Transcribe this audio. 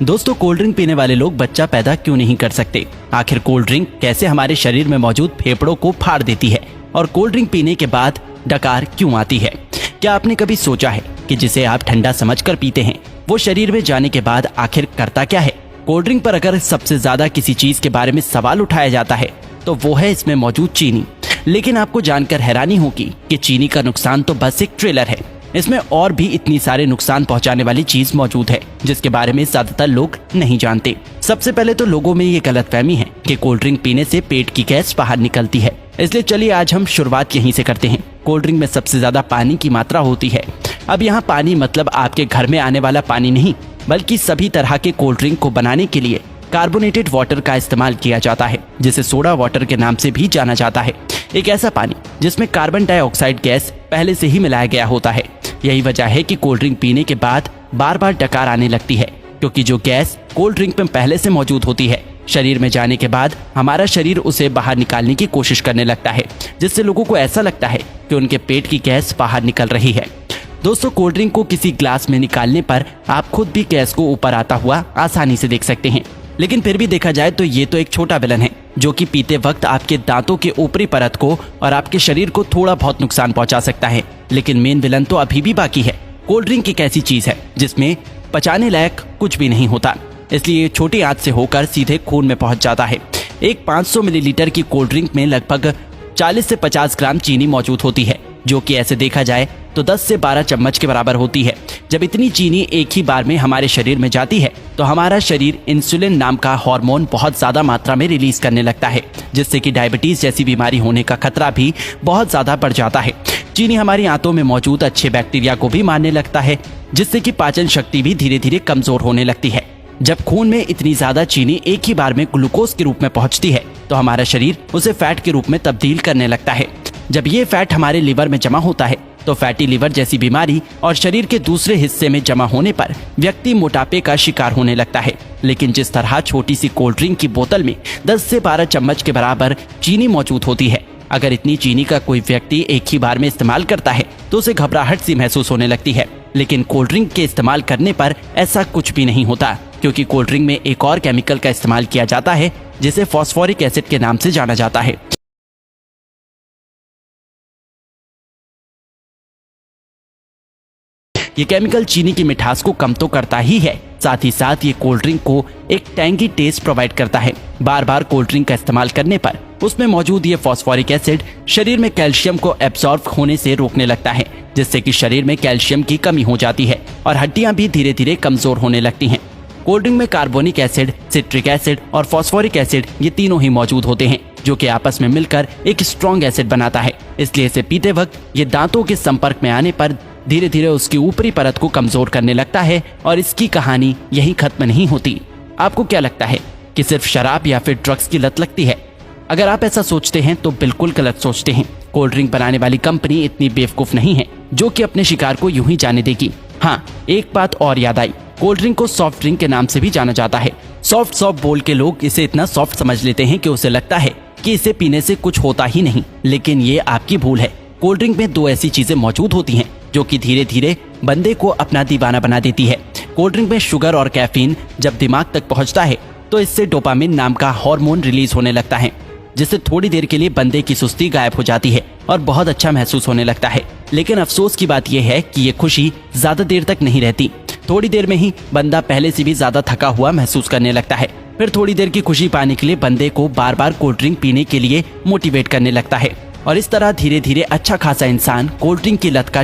दोस्तों, cold drink पीने वाले लोग बच्चा पैदा क्यों नहीं कर सकते? आखिर कोल्ड ड्रिंक कैसे हमारे शरीर में मौजूद फेफड़ों को फाड़ देती है और कोल्ड ड्रिंक पीने के बाद डकार क्यों आती है? क्या आपने कभी सोचा है कि जिसे आप ठंडा समझकर पीते हैं वो शरीर में जाने के बाद आखिर करता क्या है? कोल्ड ड्रिंक पर अगर सबसे ज्यादा किसी चीज के बारे में सवाल उठाया जाता है तो वो है इसमें मौजूद चीनी। लेकिन आपको जानकर हैरानी होगी कि चीनी का नुकसान तो बस एक ट्रेलर है। इसमें और भी इतनी सारे नुकसान पहुंचाने वाली चीज मौजूद है जिसके बारे में ज्यादातर लोग नहीं जानते। सबसे पहले तो लोगों में ये गलतफहमी है कि कोल्ड ड्रिंक पीने से पेट की गैस बाहर निकलती है। इसलिए चलिए आज हम शुरुआत यहीं से करते हैं। कोल्ड ड्रिंक में सबसे ज्यादा पानी की मात्रा होती है। अब यहाँ पानी मतलब आपके घर में आने वाला पानी नहीं, बल्कि सभी तरह के कोल्ड ड्रिंक को बनाने के लिए कार्बोनेटेड वाटर का इस्तेमाल किया जाता है, जिसे सोडा वाटर के नाम से भी जाना जाता है। एक ऐसा पानी जिसमें कार्बन डाइऑक्साइड गैस पहले से ही मिलाया गया होता है। यही वजह है कि कोल्ड ड्रिंक पीने के बाद बार बार डकार आने लगती है, क्योंकि जो गैस कोल्ड ड्रिंक में पहले से मौजूद होती है शरीर में जाने के बाद हमारा शरीर उसे बाहर निकालने की कोशिश करने लगता है, जिससे लोगों को ऐसा लगता है कि उनके पेट की गैस बाहर निकल रही है। दोस्तों, कोल्ड ड्रिंक को किसी ग्लास में निकालने पर आप खुद भी गैस को ऊपर आता हुआ आसानी से देख सकते हैं। लेकिन फिर भी देखा जाए तो ये तो एक छोटा विलन है जो कि पीते वक्त आपके दांतों के ऊपरी परत को और आपके शरीर को थोड़ा बहुत नुकसान पहुंचा सकता है। लेकिन मेन विलन तो अभी भी बाकी है। कोल्ड ड्रिंक एक ऐसी चीज है जिसमें पचाने लायक कुछ भी नहीं होता, इसलिए ये छोटी आंच से होकर सीधे खून में पहुंच जाता है। एक 500 मिलीलीटर की कोल्ड ड्रिंक में लगभग 40 से 50 ग्राम चीनी मौजूद होती है, जो कि ऐसे देखा जाए तो 10 से 12 चम्मच के बराबर होती है। जब इतनी चीनी एक ही बार में हमारे शरीर में जाती है तो हमारा शरीर इंसुलिन नाम का हार्मोन बहुत ज्यादा मात्रा में रिलीज करने लगता है, जिससे कि डायबिटीज जैसी बीमारी होने का खतरा भी बहुत ज्यादा बढ़ जाता है। चीनी हमारी आंतों में मौजूद अच्छे बैक्टीरिया को भी मारने लगता है, जिससे कि पाचन शक्ति भी धीरे धीरे कमजोर होने लगती है। जब खून में इतनी ज्यादा चीनी एक ही बार में ग्लूकोज के रूप में पहुंचती है तो हमारा शरीर उसे फैट के रूप में तब्दील करने लगता है। जब ये फैट हमारे लिवर में जमा होता है तो फैटी लिवर जैसी बीमारी और शरीर के दूसरे हिस्से में जमा होने पर व्यक्ति मोटापे का शिकार होने लगता है। लेकिन जिस तरह छोटी सी कोल्ड ड्रिंक की बोतल में 10 से 12 चम्मच के बराबर चीनी मौजूद होती है, अगर इतनी चीनी का कोई व्यक्ति एक ही बार में इस्तेमाल करता है तो उसे घबराहट सी महसूस होने लगती है। लेकिन कोल्ड ड्रिंक के इस्तेमाल करने पर ऐसा कुछ भी नहीं होता, क्योंकि कोल्ड ड्रिंक में एक और केमिकल का इस्तेमाल किया जाता है जिसे फॉस्फोरिक एसिड के नाम से जाना जाता है। ये केमिकल चीनी की मिठास को कम तो करता ही है, साथ ही साथ ये कोल्ड ड्रिंक को एक टैंगी टेस्ट प्रोवाइड करता है। बार बार कोल्ड ड्रिंक का इस्तेमाल करने पर उसमें मौजूद ये फॉस्फोरिक एसिड शरीर में कैल्शियम को एब्सॉर्ब होने से रोकने लगता है, जिससे कि शरीर में कैल्शियम की कमी हो जाती है और हड्डियां भी धीरे धीरे कमजोर होने लगती हैं। कोल्ड ड्रिंक में कार्बोनिक एसिड, सिट्रिक एसिड और फॉस्फोरिक एसिड ये तीनों ही मौजूद होते हैं, जो कि आपस में मिलकर एक स्ट्रॉन्ग एसिड बनाता है। इसलिए इसे पीते वक्त ये दांतों के संपर्क में आने पर धीरे धीरे उसकी ऊपरी परत को कमजोर करने लगता है और इसकी कहानी यहीं खत्म नहीं होती। आपको क्या लगता है कि सिर्फ शराब या फिर ड्रग्स की लत लगती है? अगर आप ऐसा सोचते हैं तो बिल्कुल गलत सोचते हैं। कोल्ड ड्रिंक बनाने वाली कंपनी इतनी बेवकूफ नहीं है जो कि अपने शिकार को यूं ही जाने देगी। हाँ, एक बात और याद आई, कोल्ड ड्रिंक को सॉफ्ट ड्रिंक के नाम से भी जाना जाता है। सॉफ्ट बोल के लोग इसे इतना सॉफ्ट समझ लेते हैं कि उसे लगता है कि इसे पीने से कुछ होता ही नहीं, लेकिन ये आपकी भूल है। कोल्ड ड्रिंक में दो ऐसी चीजें मौजूद होती हैं जो कि धीरे धीरे बंदे को अपना दीवाना बना देती है। कोल्ड ड्रिंक में शुगर और कैफीन जब दिमाग तक पहुंचता है तो इससे डोपामिन नाम का हार्मोन रिलीज होने लगता है, जिससे थोड़ी देर के लिए बंदे की सुस्ती गायब हो जाती है और बहुत अच्छा महसूस होने लगता है। लेकिन अफसोस की बात यह है कि ये खुशी ज्यादा देर तक नहीं रहती। थोड़ी देर में ही बंदा पहले से भी ज्यादा थका हुआ महसूस करने लगता है। फिर थोड़ी देर की खुशी पाने के लिए बंदे को बार बार कोल्ड ड्रिंक पीने के लिए मोटिवेट करने लगता है और इस तरह धीरे धीरे अच्छा खासा इंसान कोल्ड ड्रिंक की लत का